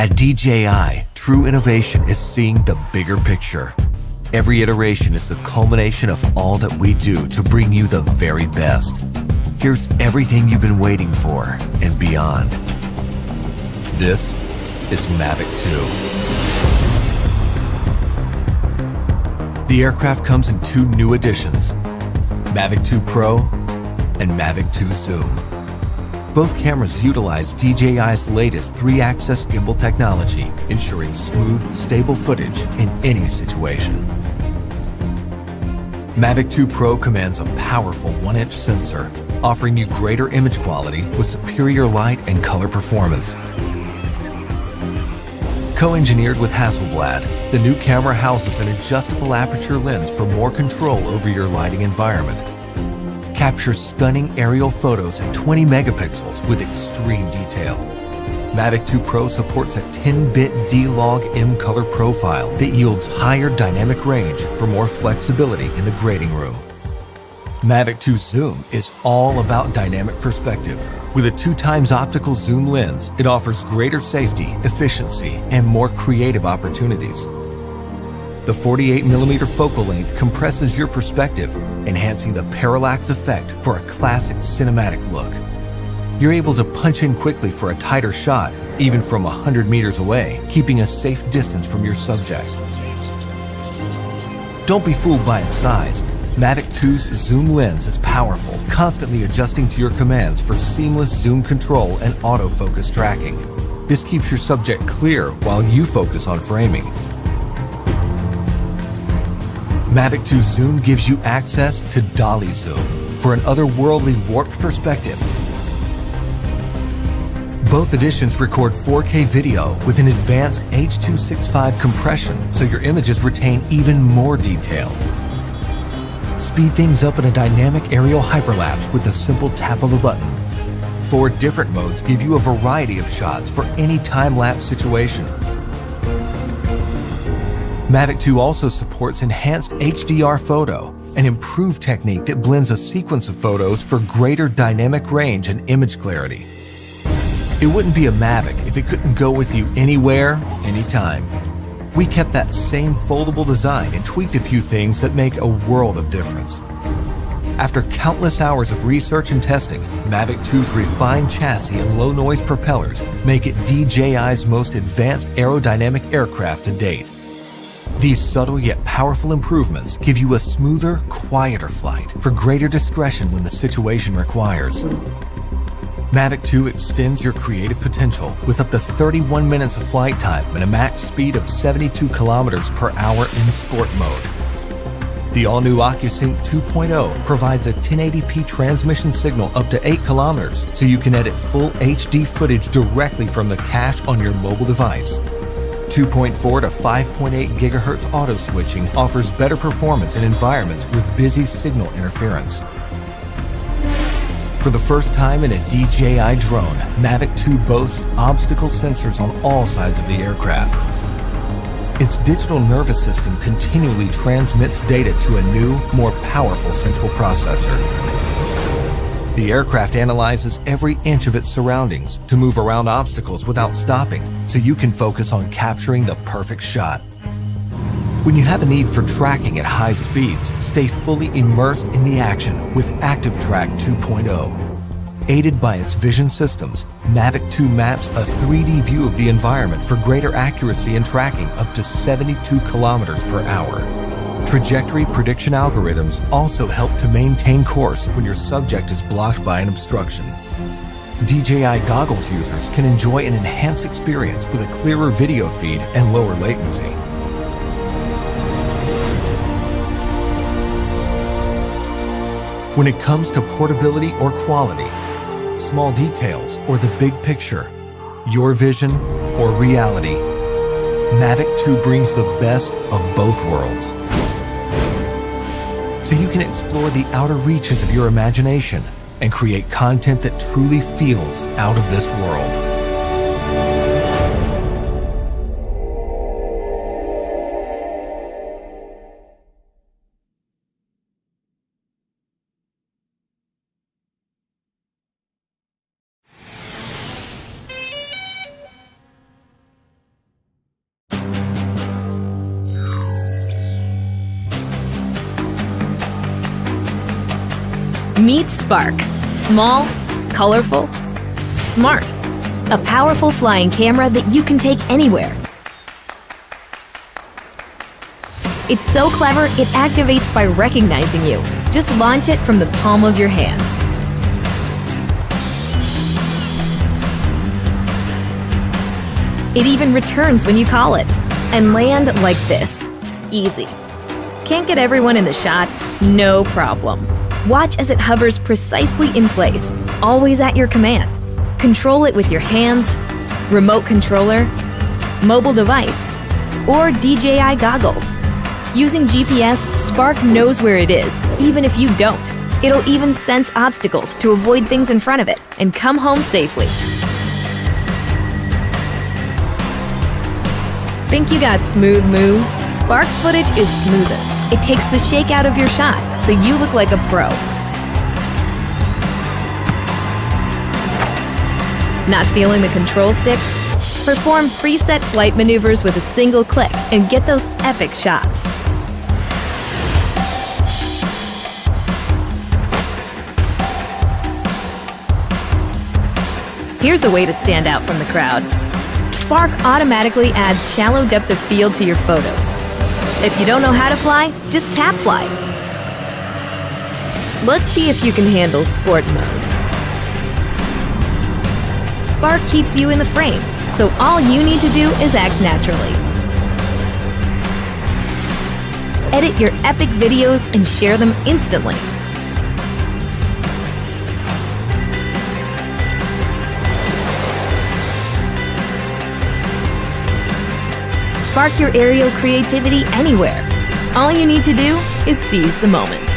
At DJI, true innovation is seeing the bigger picture. Every iteration is the culmination of all that we do to bring you the very best. Here's everything you've been waiting for and beyond. This is Mavic 2. The aircraft comes in two new editions, Mavic 2 Pro and Mavic 2 Zoom. Both cameras utilize DJI's latest 3-axis gimbal technology, ensuring smooth, stable footage in any situation. Mavic 2 Pro commands a powerful 1-inch sensor, offering you greater image quality with superior light and color performance. Co-engineered with Hasselblad, the new camera houses an adjustable aperture lens for more control over your lighting environment. Captures stunning aerial photos at 20 megapixels with extreme detail. Mavic 2 Pro supports a 10-bit D-Log M color profile that yields higher dynamic range for more flexibility in the grading room. Mavic 2 Zoom is all about dynamic perspective. With a 2x optical zoom lens, it offers greater safety, efficiency, and more creative opportunities. The 48mm focal length compresses your perspective, enhancing the parallax effect for a classic cinematic look. You're able to punch in quickly for a tighter shot, even from 100 meters away, keeping a safe distance from your subject. Don't be fooled by its size. Mavic 2's zoom lens is powerful, constantly adjusting to your commands for seamless zoom control and autofocus tracking. This keeps your subject clear while you focus on framing. Mavic 2 Zoom gives you access to dolly zoom for an otherworldly warped perspective. Both editions record 4K video with an advanced H.265 compression, so your images retain even more detail. Speed things up in a dynamic aerial hyperlapse with the simple tap of a button. 4 different modes give you a variety of shots for any time-lapse situation. Mavic 2 also supports enhanced HDR photo, an improved technique that blends a sequence of photos for greater dynamic range and image clarity. It wouldn't be a Mavic if it couldn't go with you anywhere, anytime. We kept that same foldable design and tweaked a few things that make a world of difference. After countless hours of research and testing, Mavic 2's refined chassis and low-noise propellers make it DJI's most advanced aerodynamic aircraft to date. These subtle yet powerful improvements give you a smoother, quieter flight for greater discretion when the situation requires. Mavic 2 extends your creative potential with up to 31 minutes of flight time and a max speed of 72 kilometers per hour in sport mode. The all-new OcuSync 2.0 provides a 1080p transmission signal up to 8 kilometers, so you can edit full HD footage directly from the cache on your mobile device. 2.4 to 5.8 GHz auto switching offers better performance in environments with busy signal interference. For the first time in a DJI drone, Mavic 2 boasts obstacle sensors on all sides of the aircraft. Its digital nervous system continually transmits data to a new, more powerful central processor. The aircraft analyzes every inch of its surroundings to move around obstacles without stopping, so you can focus on capturing the perfect shot. When you have a need for tracking at high speeds, stay fully immersed in the action with ActiveTrack 2.0. Aided by its vision systems, Mavic 2 maps a 3D view of the environment for greater accuracy in tracking up to 72 kilometers per hour. Trajectory prediction algorithms also help to maintain course when your subject is blocked by an obstruction. DJI goggles users can enjoy an enhanced experience with a clearer video feed and lower latency. When it comes to portability or quality, small details or the big picture, your vision or reality, Mavic 2 brings the best of both worlds. So you can explore the outer reaches of your imagination and create content that truly feels out of this world. Meet Spark. Small, colorful, smart. A powerful flying camera that you can take anywhere. It's so clever, it activates by recognizing you. Just launch it from the palm of your hand. It even returns when you call it. And land like this. Easy. Can't get everyone in the shot? No problem. Watch as it hovers precisely in place, always at your command. Control it with your hands, remote controller, mobile device, or DJI goggles. Using GPS, Spark knows where it is, even if you don't. It'll even sense obstacles to avoid things in front of it and come home safely. Think you got smooth moves? Spark's footage is smoother. It takes the shake out of your shot, so you look like a pro. Not feeling the control sticks? Perform preset flight maneuvers with a single click and get those epic shots. Here's a way to stand out from the crowd. Spark automatically adds shallow depth of field to your photos. If you don't know how to fly, just tap fly. Let's see if you can handle sport mode. Spark keeps you in the frame, so all you need to do is act naturally. Edit your epic videos and share them instantly. Spark your aerial creativity anywhere. All you need to do is seize the moment.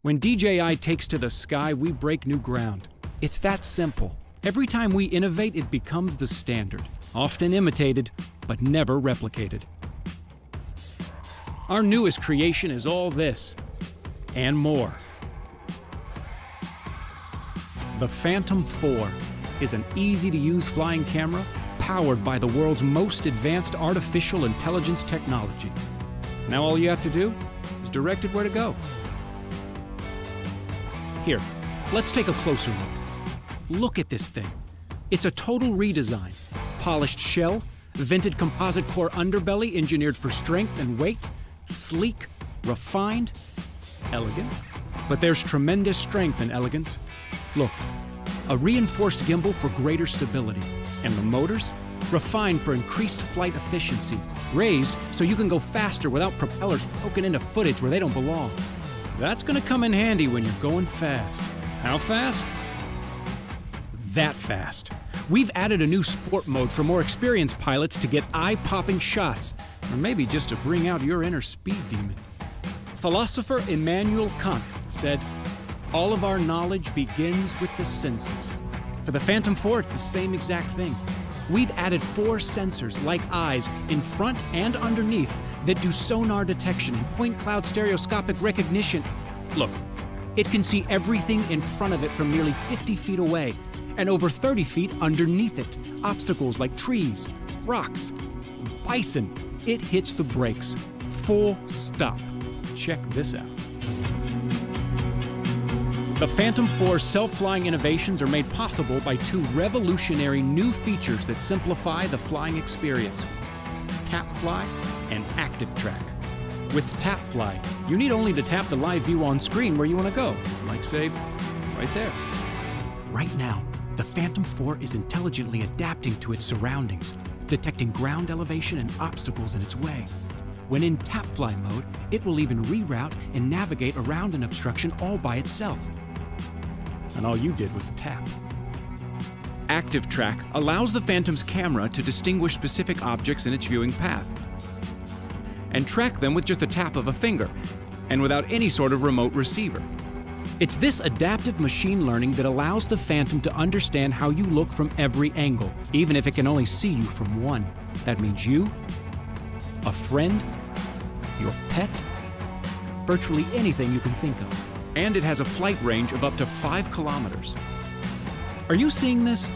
When DJI takes to the sky, we break new ground. It's that simple. Every time we innovate, it becomes the standard, often imitated, but never replicated. Our newest creation is all this, and more. The Phantom 4 is an easy-to-use flying camera powered by the world's most advanced artificial intelligence technology. Now all you have to do is direct it where to go. Here, let's take a closer look. Look at this thing. It's a total redesign. Polished shell, vented composite core underbelly engineered for strength and weight, sleek, refined, elegant. But there's tremendous strength in elegance. Look, a reinforced gimbal for greater stability. And the motors? Refined for increased flight efficiency. Raised so you can go faster without propellers poking into footage where they don't belong. That's gonna come in handy when you're going fast. How fast? That fast. We've added a new sport mode for more experienced pilots to get eye-popping shots, or maybe just to bring out your inner speed demon. Philosopher Immanuel Kant said, "All of our knowledge begins with the senses." For the Phantom 4, it's the same exact thing. We've added 4 sensors, like eyes, in front and underneath that do sonar detection and point cloud stereoscopic recognition. Look, it can see everything in front of it from nearly 50 feet away, and over 30 feet underneath it. Obstacles like trees, rocks, bison. It hits the brakes. Full stop. Check this out. The Phantom 4's self-flying innovations are made possible by 2 revolutionary new features that simplify the flying experience: Tap Fly and Active Track. With Tap Fly, you need only to tap the live view on screen where you want to go, like say, right there. Right now, the Phantom 4 is intelligently adapting to its surroundings, detecting ground elevation and obstacles in its way. When in Tap Fly mode, it will even reroute and navigate around an obstruction all by itself. And all you did was tap. Active Track allows the Phantom's camera to distinguish specific objects in its viewing path and track them with just a tap of a finger and without any sort of remote receiver. It's this adaptive machine learning that allows the Phantom to understand how you look from every angle, even if it can only see you from one. That means you a friend, your pet, virtually anything you can think of. And it has a flight range of up to 5 kilometers. Are you seeing this?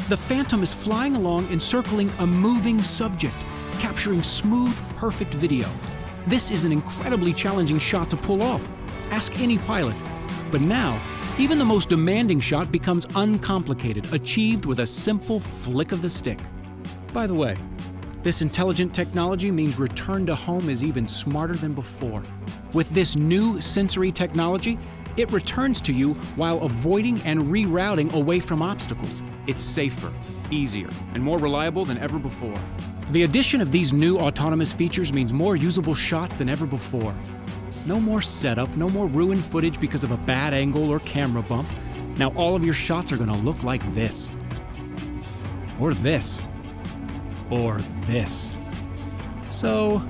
The Phantom is flying along encircling a moving subject, capturing smooth, perfect video. This is an incredibly challenging shot to pull off. Ask any pilot. But now, even the most demanding shot becomes uncomplicated, achieved with a simple flick of the stick. By the way, this intelligent technology means return to home is even smarter than before. With this new sensory technology, it returns to you while avoiding and rerouting away from obstacles. It's safer, easier, and more reliable than ever before. The addition of these new autonomous features means more usable shots than ever before. No more setup, no more ruined footage because of a bad angle or camera bump. Now all of your shots are gonna look like this. Or this. Or this. So,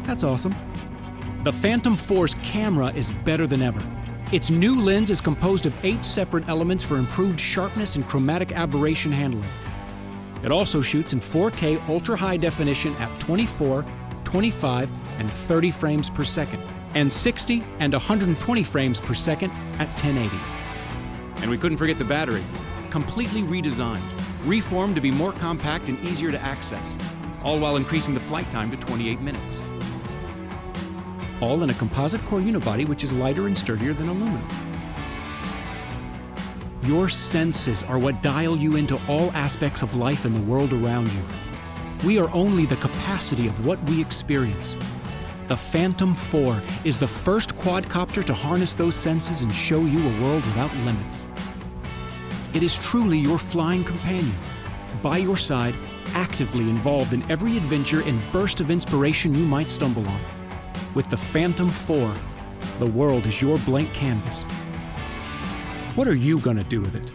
that's awesome. The Phantom 4's camera is better than ever. Its new lens is composed of 8 separate elements for improved sharpness and chromatic aberration handling. It also shoots in 4K ultra-high definition at 24, 25, and 30 frames per second, and 60 and 120 frames per second at 1080. And we couldn't forget the battery. Completely redesigned, reformed to be more compact and easier to access, all while increasing the flight time to 28 minutes. All in a composite core unibody which is lighter and sturdier than aluminum. Your senses are what dial you into all aspects of life and the world around you. We are only the capacity of what we experience. The Phantom 4 is the first quadcopter to harness those senses and show you a world without limits. It is truly your flying companion, by your side, actively involved in every adventure and burst of inspiration you might stumble on. With the Phantom 4, the world is your blank canvas. What are you gonna do with it?